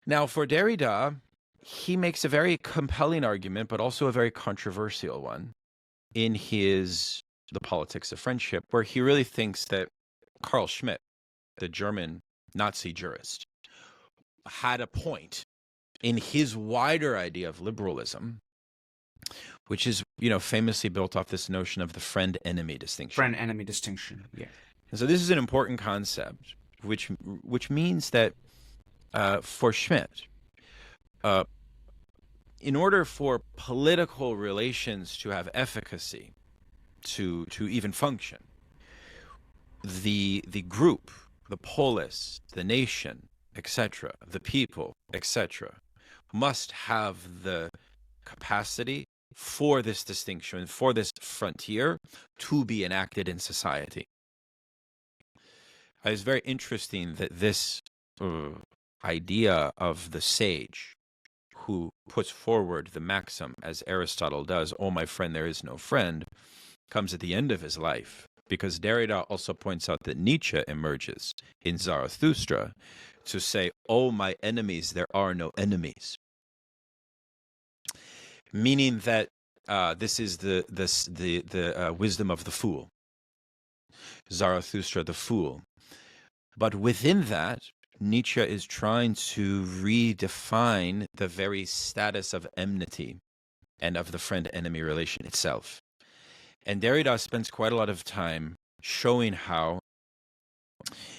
Now, for Derrida, he makes a very compelling argument, but also a very controversial one in his The Politics of Friendship, where he really thinks that Carl Schmitt, the German Nazi jurist, had a point in his wider idea of liberalism, which is, famously built off this notion of the friend-enemy distinction. Friend-enemy distinction, yeah. And so this is an important concept, which means that for Schmitt, in order for political relations to have efficacy, to even function, the group, the polis, the nation, etc., the people, etc., must have the capacity for this distinction, for this frontier, to be enacted in society. It's very interesting that this idea of the sage who puts forward the maxim, as Aristotle does, "Oh, my friend, there is no friend," comes at the end of his life, because Derrida also points out that Nietzsche emerges in Zarathustra to say, "Oh, my enemies, there are no enemies," meaning that this is the wisdom of the fool, Zarathustra the fool. But within that, Nietzsche is trying to redefine the very status of enmity and of the friend-enemy relation itself. And Derrida spends quite a lot of time showing how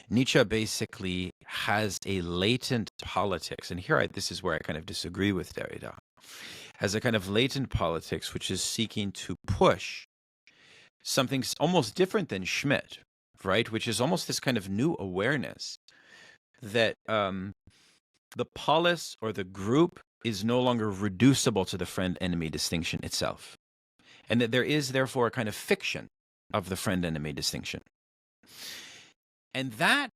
Nietzsche basically has a latent politics, and here this is where I kind of disagree with Derrida, has a kind of latent politics which is seeking to push something almost different than Schmitt, right? Which is almost this kind of new awareness that the polis or the group is no longer reducible to the friend-enemy distinction itself, and that there is therefore a kind of fiction of the friend-enemy distinction. And that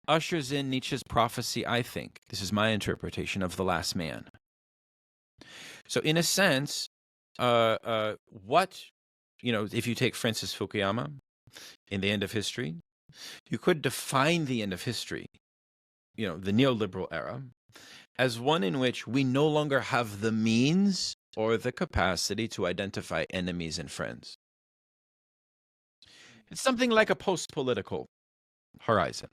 ushers in Nietzsche's prophecy, I think, this is my interpretation, of the last man. So in a sense, if you take Francis Fukuyama in The End of History, you could define the end of history, the neoliberal era, as one in which we no longer have the means or the capacity to identify enemies and friends. It's something like a post-political horizon.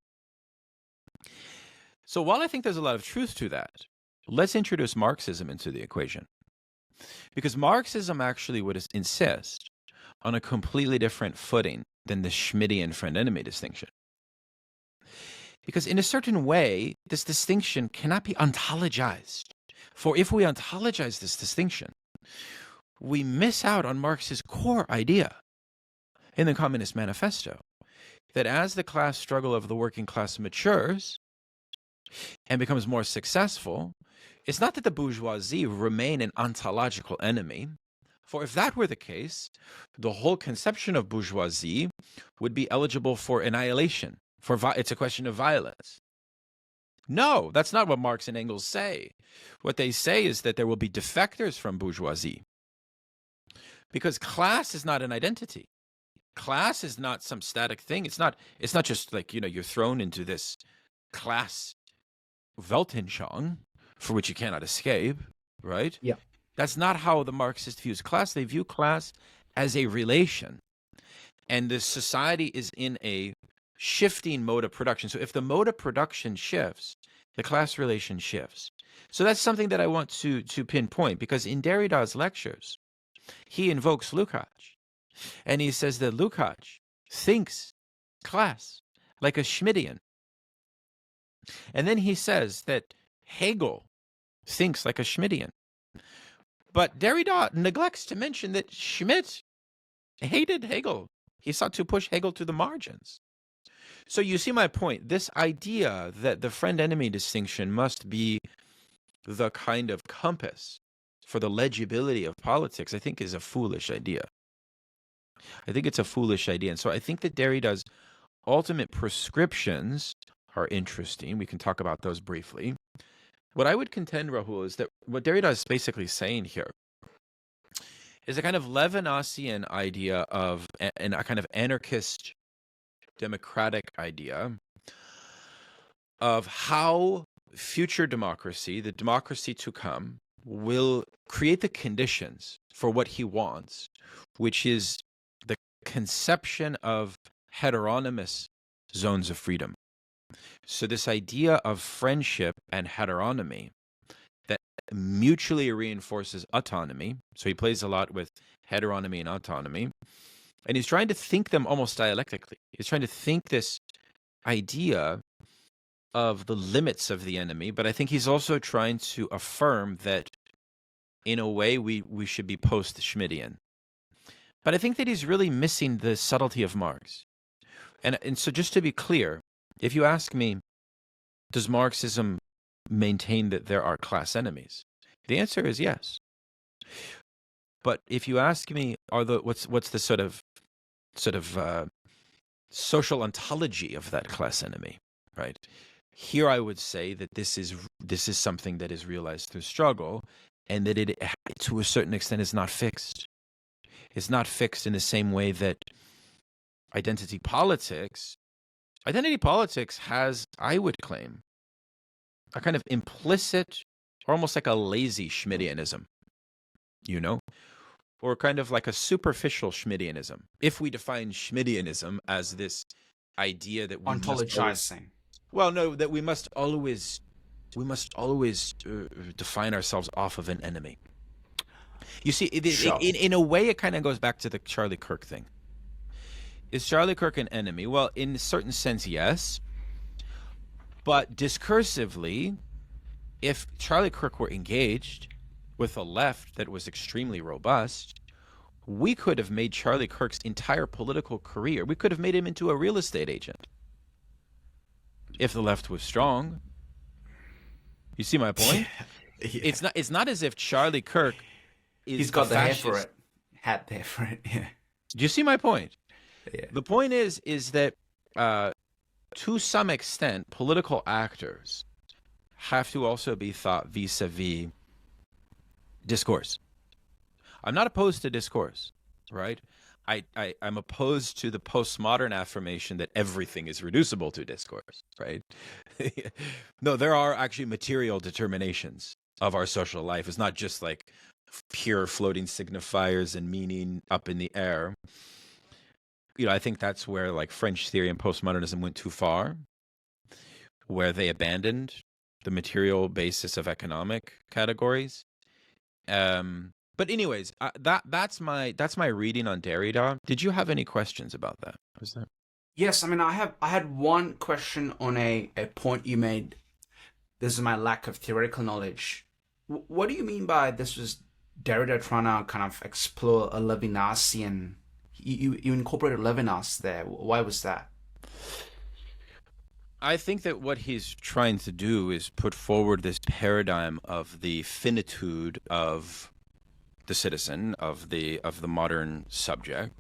So while I think there's a lot of truth to that, let's introduce Marxism into the equation. Because Marxism actually would insist on a completely different footing than the Schmittian friend-enemy distinction. Because in a certain way, this distinction cannot be ontologized. For if we ontologize this distinction, we miss out on Marx's core idea in the Communist Manifesto, that as the class struggle of the working class matures and becomes more successful, it's not that the bourgeoisie remain an ontological enemy, for if that were the case, the whole conception of bourgeoisie would be eligible for annihilation. It's a question of violence. No, that's not what Marx and Engels say. What they say is that there will be defectors from bourgeoisie, because class is not an identity. Class is not some static thing. It's not just like, you're thrown into this class Weltanschauung for which you cannot escape, right? Yeah. That's not how the Marxist views class. They view class as a relation. And the society is in a shifting mode of production. So if the mode of production shifts, the class relation shifts. So that's something that I want to pinpoint, because in Derrida's lectures, he invokes Lukács. And he says that Lukács thinks class like a Schmittian. And then he says that Hegel thinks like a Schmittian. But Derrida neglects to mention that Schmitt hated Hegel. He sought to push Hegel to the margins. So you see my point. This idea that the friend-enemy distinction must be the kind of compass for the legibility of politics, I think, is a foolish idea. I think it's a foolish idea. And so I think that Derrida's ultimate prescriptions are interesting. We can talk about those briefly. What I would contend, Rahul, is that what Derrida is basically saying here is a kind of Levinasian idea of, and a kind of anarchist democratic idea of how future democracy, the democracy to come, will create the conditions for what he wants, which is the conception of heteronymous zones of freedom. So this idea of friendship and heteronomy that mutually reinforces autonomy. So he plays a lot with heteronomy and autonomy. And he's trying to think them almost dialectically. He's trying to think this idea of the limits of the enemy, but I think he's also trying to affirm that in a way we should be post-Schmittian. But I think that he's really missing the subtlety of Marx. And so just to be clear, if you ask me, does Marxism maintain that there are class enemies? The answer is yes. But if you ask me, what's the sort of social ontology of that class enemy, right? Here I would say that this is something that is realized through struggle, and that it, to a certain extent, is not fixed. It's not fixed in the same way that identity politics has, I would claim, a kind of implicit, or almost like a lazy Schmittianism, or kind of like a superficial Schmittianism. If we define Schmittianism as this idea that we ontologizing. That we must always define ourselves off of an enemy. You see, in a way, it kind of goes back to the Charlie Kirk thing. Is Charlie Kirk an enemy? Well, in a certain sense, yes. But discursively, if Charlie Kirk were engaged with a left that was extremely robust, we could have made Charlie Kirk's entire political career, we could have made him into a real estate agent. If the left was strong. You see my point? Yeah. It's not as if Charlie Kirk is He's got the hat there for it. Yeah. Do you see my point? Yeah. The point is that to some extent, political actors have to also be thought vis-a-vis discourse. I'm not opposed to discourse, right? I'm opposed to the postmodern affirmation that everything is reducible to discourse, right? No, there are actually material determinations of our social life. It's not just like pure floating signifiers and meaning up in the air. I think that's where like French theory and postmodernism went too far, where they abandoned the material basis of economic categories. But anyways, that's my reading on Derrida. Did you have any questions about that? Yes, I mean, I had one question on a point you made. This is my lack of theoretical knowledge. What do you mean by this was Derrida trying to kind of explore a Levinasian? You incorporated Levinas there. Why was that? I think that what he's trying to do is put forward this paradigm of the finitude of the citizen, of the modern subject,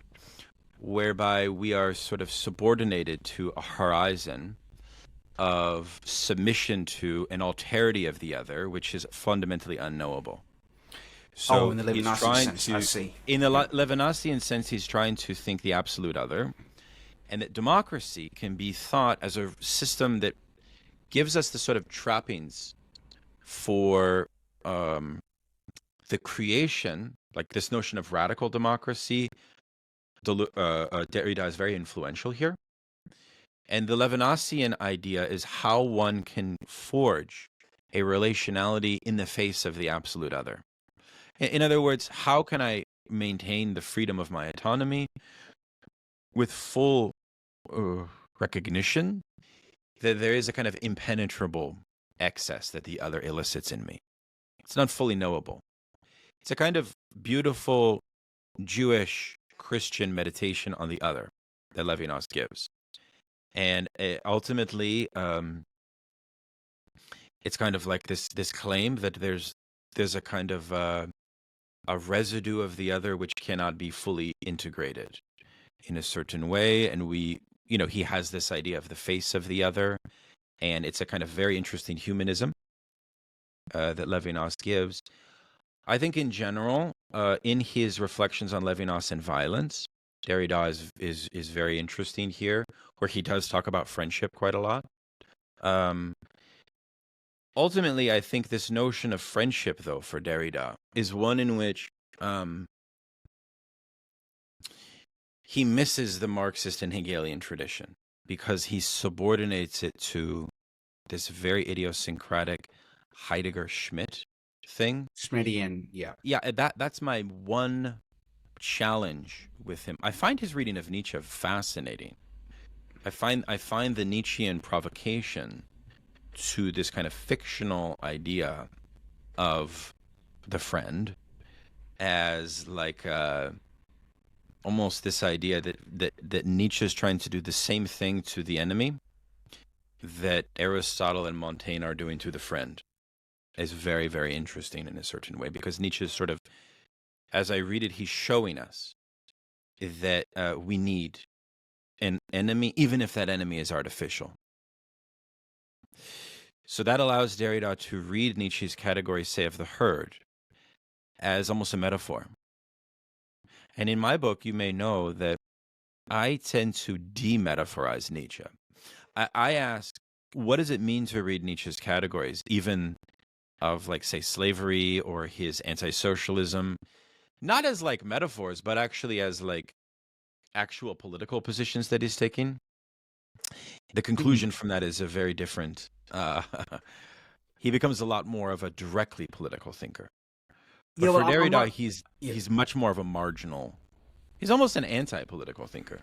whereby we are sort of subordinated to a horizon of submission to an alterity of the other, which is fundamentally unknowable. So in the Levinasian sense, I see. In the Levinasian sense, he's trying to think the absolute other, and that democracy can be thought as a system that gives us the sort of trappings for the creation, like this notion of radical democracy. Derrida is very influential here. And the Levinasian idea is how one can forge a relationality in the face of the absolute other. In other words, how can I maintain the freedom of my autonomy with full recognition that there is a kind of impenetrable excess that the other elicits in me? It's not fully knowable. It's a kind of beautiful Jewish Christian meditation on the other that Levinas gives. And ultimately, it's kind of like this claim that there's a kind of a residue of the other which cannot be fully integrated in a certain way. And he has this idea of the face of the other, and it's a kind of very interesting humanism that Levinas gives. I think in general, in his reflections on Levinas and violence, Derrida is very interesting here, where he does talk about friendship quite a lot. Um, Ultimately, I think this notion of friendship, though, for Derrida, is one in which he misses the Marxist and Hegelian tradition because he subordinates it to this very idiosyncratic Heidegger Schmitt thing. Schmittian, yeah. Yeah, that's my one challenge with him. I find his reading of Nietzsche fascinating. I find the Nietzschean provocation to this kind of fictional idea of the friend as like almost this idea that Nietzsche is trying to do the same thing to the enemy that Aristotle and Montaigne are doing to the friend is very, very interesting in a certain way, because Nietzsche is sort of, as I read it, he's showing us that we need an enemy, even if that enemy is artificial. So that allows Derrida to read Nietzsche's category, say, of the herd as almost a metaphor. And in my book, you may know that I tend to demetaphorize Nietzsche. I ask, what does it mean to read Nietzsche's categories, even of, like, say, slavery or his anti-socialism, not as like metaphors, but actually as like actual political positions that he's taking? The conclusion from that is a very different. He becomes a lot more of a directly political thinker. But Yeah, for well, I'm Derrida, not. he's much more of a marginal. He's almost an anti-political thinker.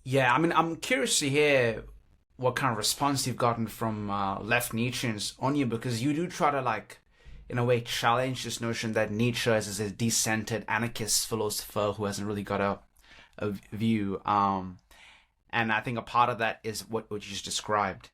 Yeah, I mean, I'm curious to hear what kind of response you've gotten from left Nietzscheans on you, because you do try to, like, in a way, challenge this notion that Nietzsche is a decentered anarchist philosopher who hasn't really got a view. And I think a part of that is what you just described.